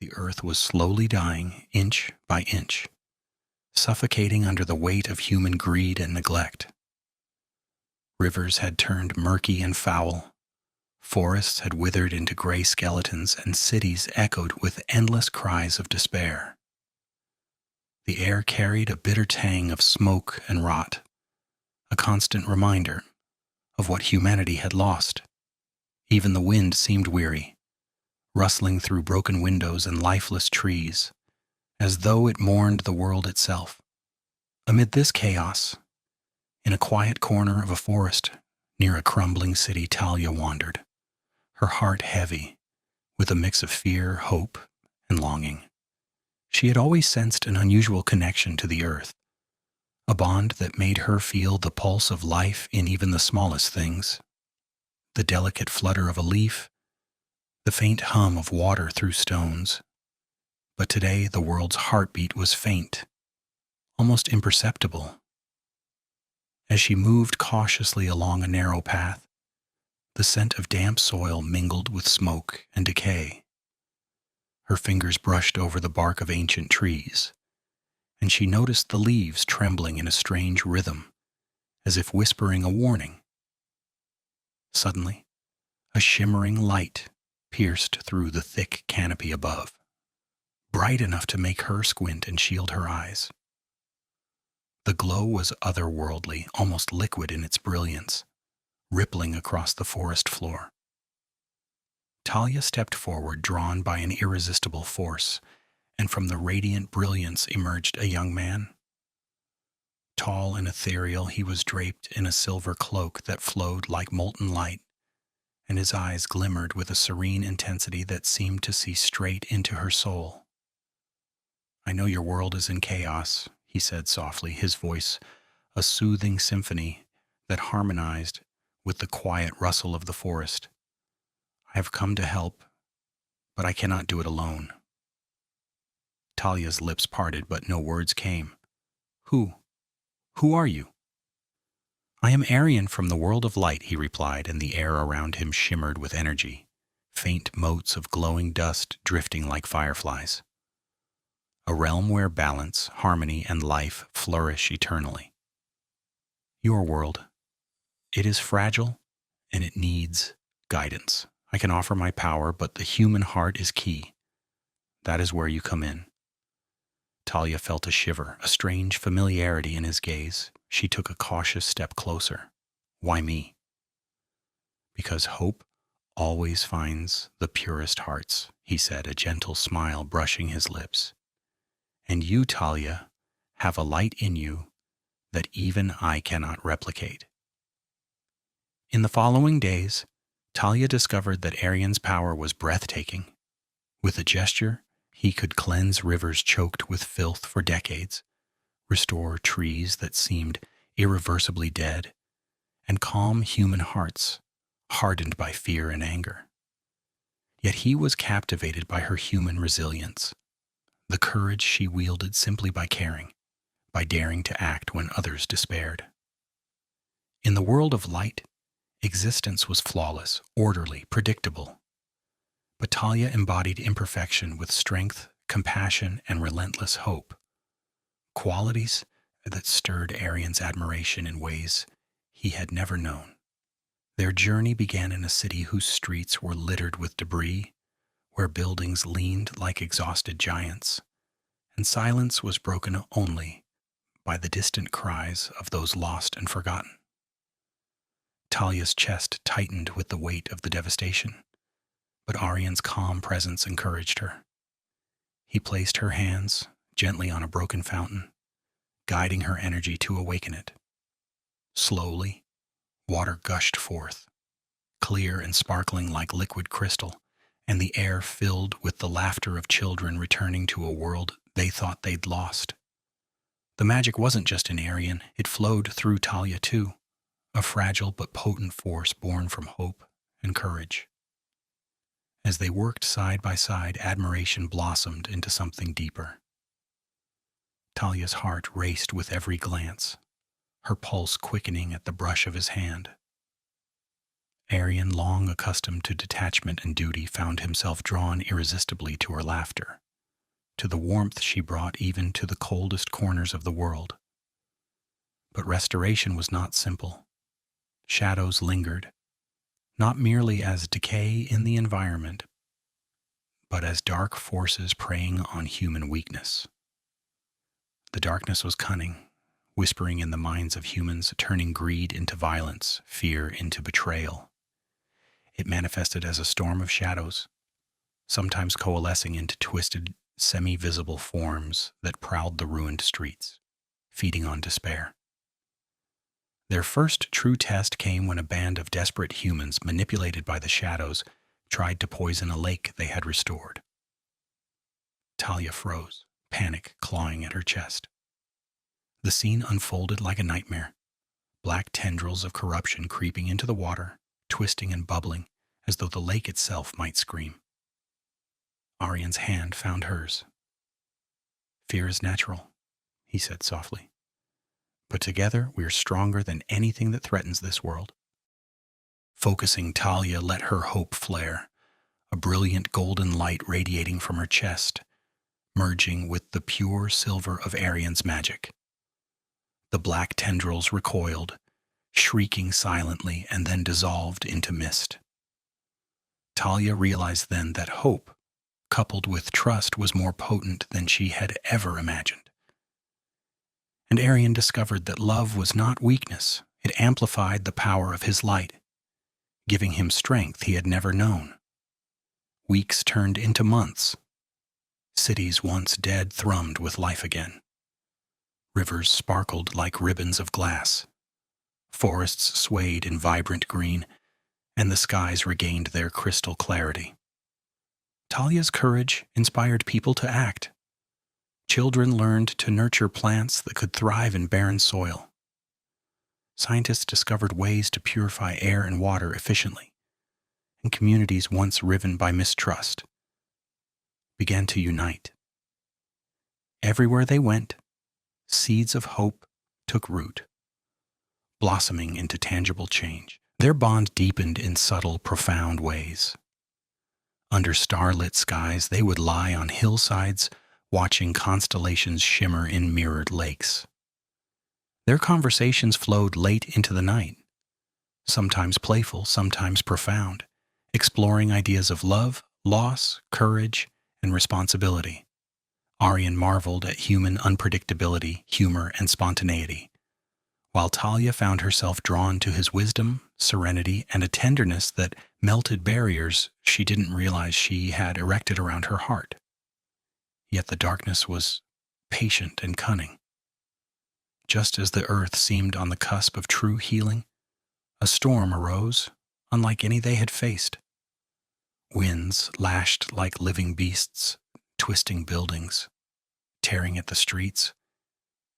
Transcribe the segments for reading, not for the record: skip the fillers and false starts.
The earth was slowly dying, inch by inch, suffocating under the weight of human greed and neglect. Rivers had turned murky and foul, forests had withered into gray skeletons, and cities echoed with endless cries of despair. The air carried a bitter tang of smoke and rot, a constant reminder of what humanity had lost. Even the wind seemed weary, rustling through broken windows and lifeless trees, as though it mourned the world itself. Amid this chaos, in a quiet corner of a forest near a crumbling city, Talya wandered, her heart heavy with a mix of fear, hope, and longing. She had always sensed an unusual connection to the earth, a bond that made her feel the pulse of life in even the smallest things. The delicate flutter of a leaf, the faint hum of water through stones. But today the world's heartbeat was faint, almost imperceptible. As she moved cautiously along a narrow path, the scent of damp soil mingled with smoke and decay. Her fingers brushed over the bark of ancient trees, and she noticed the leaves trembling in a strange rhythm, as if whispering a warning. Suddenly, a shimmering light pierced through the thick canopy above, bright enough to make her squint and shield her eyes. The glow was otherworldly, almost liquid in its brilliance, rippling across the forest floor. Talya stepped forward, drawn by an irresistible force, and from the radiant brilliance emerged a young man. Tall and ethereal, he was draped in a silver cloak that flowed like molten light, and his eyes glimmered with a serene intensity that seemed to see straight into her soul. "I know your world is in chaos," he said softly, his voice a soothing symphony that harmonized with the quiet rustle of the forest. "I have come to help, but I cannot do it alone." Talya's lips parted, but no words came. Who are you?" "I am Arian from the world of light," he replied, and the air around him shimmered with energy, faint motes of glowing dust drifting like fireflies. "A realm where balance, harmony, and life flourish eternally. Your world, it is fragile and it needs guidance. I can offer my power, but the human heart is key. That is where you come in." Talya felt a shiver, a strange familiarity in his gaze. She took a cautious step closer. "Why me?" "Because hope always finds the purest hearts," he said, a gentle smile brushing his lips. "And you, Talya, have a light in you that even I cannot replicate." In the following days, Talya discovered that Arian's power was breathtaking. With a gesture, he could cleanse rivers choked with filth for decades, restore trees that seemed irreversibly dead, and calm human hearts hardened by fear and anger. Yet he was captivated by her human resilience, the courage she wielded simply by caring, by daring to act when others despaired. In the world of light, existence was flawless, orderly, predictable. But Talya embodied imperfection with strength, compassion, and relentless hope, qualities that stirred Arian's admiration in ways he had never known. Their journey began in a city whose streets were littered with debris, where buildings leaned like exhausted giants, and silence was broken only by the distant cries of those lost and forgotten. Talya's chest tightened with the weight of the devastation, but Arian's calm presence encouraged her. He placed her hands gently on a broken fountain, guiding her energy to awaken it. Slowly, water gushed forth, clear and sparkling like liquid crystal, and the air filled with the laughter of children returning to a world they thought they'd lost. The magic wasn't just in Arian, it flowed through Talya too, a fragile but potent force born from hope and courage. As they worked side by side, admiration blossomed into something deeper. Talya's heart raced with every glance, her pulse quickening at the brush of his hand. Arian, long accustomed to detachment and duty, found himself drawn irresistibly to her laughter, to the warmth she brought even to the coldest corners of the world. But restoration was not simple. Shadows lingered, not merely as decay in the environment, but as dark forces preying on human weakness. The darkness was cunning, whispering in the minds of humans, turning greed into violence, fear into betrayal. It manifested as a storm of shadows, sometimes coalescing into twisted, semi-visible forms that prowled the ruined streets, feeding on despair. Their first true test came when a band of desperate humans, manipulated by the shadows, tried to poison a lake they had restored. Talya froze, panic clawing at her chest. The scene unfolded like a nightmare, black tendrils of corruption creeping into the water, twisting and bubbling, as though the lake itself might scream. Arian's hand found hers. "Fear is natural," he said softly. "But together we are stronger than anything that threatens this world." Focusing, Talya let her hope flare, a brilliant golden light radiating from her chest, merging with the pure silver of Arian's magic. The black tendrils recoiled, shrieking silently, and then dissolved into mist. Talya realized then that hope, coupled with trust, was more potent than she had ever imagined. And Arian discovered that love was not weakness. It amplified the power of his light, giving him strength he had never known. Weeks turned into months. Cities once dead thrummed with life again. Rivers sparkled like ribbons of glass. Forests swayed in vibrant green, and the skies regained their crystal clarity. Talya's courage inspired people to act. Children learned to nurture plants that could thrive in barren soil. Scientists discovered ways to purify air and water efficiently, and communities once riven by mistrust began to unite. Everywhere they went, seeds of hope took root, blossoming into tangible change. Their bond deepened in subtle, profound ways. Under starlit skies, they would lie on hillsides, watching constellations shimmer in mirrored lakes. Their conversations flowed late into the night, sometimes playful, sometimes profound, exploring ideas of love, loss, courage, and responsibility. Arian marveled at human unpredictability, humor, and spontaneity, while Talya found herself drawn to his wisdom, serenity, and a tenderness that melted barriers she didn't realize she had erected around her heart. Yet the darkness was patient and cunning. Just as the earth seemed on the cusp of true healing, a storm arose, unlike any they had faced. Winds lashed like living beasts, twisting buildings, tearing at the streets,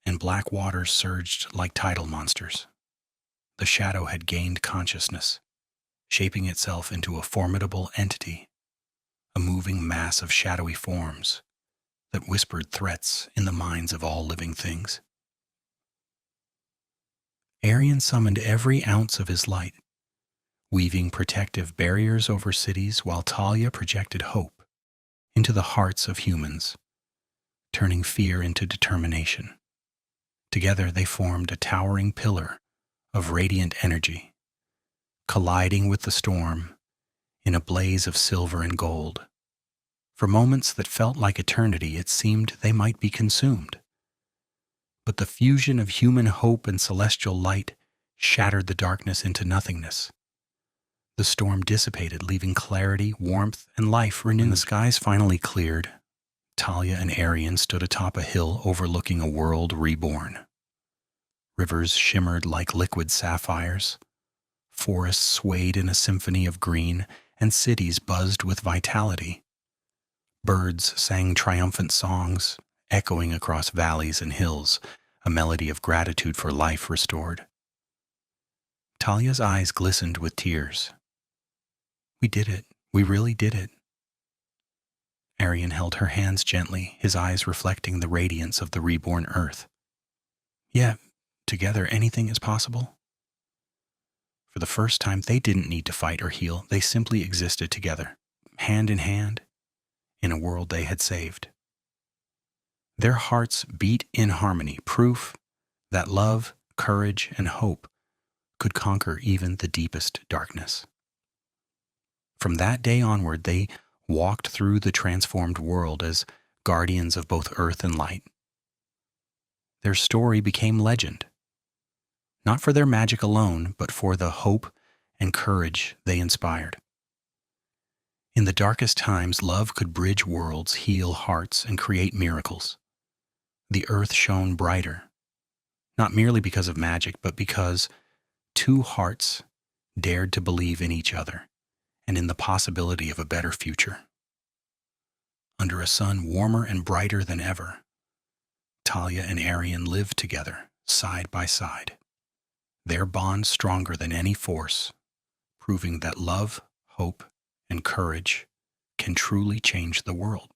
and black waters surged like tidal monsters. The shadow had gained consciousness, shaping itself into a formidable entity, a moving mass of shadowy forms that whispered threats in the minds of all living things. Arian summoned every ounce of his light, weaving protective barriers over cities, while Talya projected hope into the hearts of humans, turning fear into determination. Together they formed a towering pillar of radiant energy, colliding with the storm in a blaze of silver and gold. For moments that felt like eternity, it seemed they might be consumed. But the fusion of human hope and celestial light shattered the darkness into nothingness. The storm dissipated, leaving clarity, warmth, and life renewed. When the skies finally cleared, Talya and Arian stood atop a hill overlooking a world reborn. Rivers shimmered like liquid sapphires, forests swayed in a symphony of green, and cities buzzed with vitality. Birds sang triumphant songs, echoing across valleys and hills, a melody of gratitude for life restored. Talya's eyes glistened with tears. "We did it. We really did it." Arian held her hands gently, his eyes reflecting the radiance of the reborn earth. "Yeah, together anything is possible." For the first time, they didn't need to fight or heal. They simply existed together, hand in hand, in a world they had saved. Their hearts beat in harmony, proof that love, courage, and hope could conquer even the deepest darkness. From that day onward, they walked through the transformed world as guardians of both earth and light. Their story became legend, not for their magic alone, but for the hope and courage they inspired. In the darkest times, love could bridge worlds, heal hearts, and create miracles. The earth shone brighter, not merely because of magic, but because two hearts dared to believe in each other and in the possibility of a better future. Under a sun warmer and brighter than ever, Talya and Arian lived together, side by side, their bond stronger than any force, proving that love, hope, and courage can truly change the world.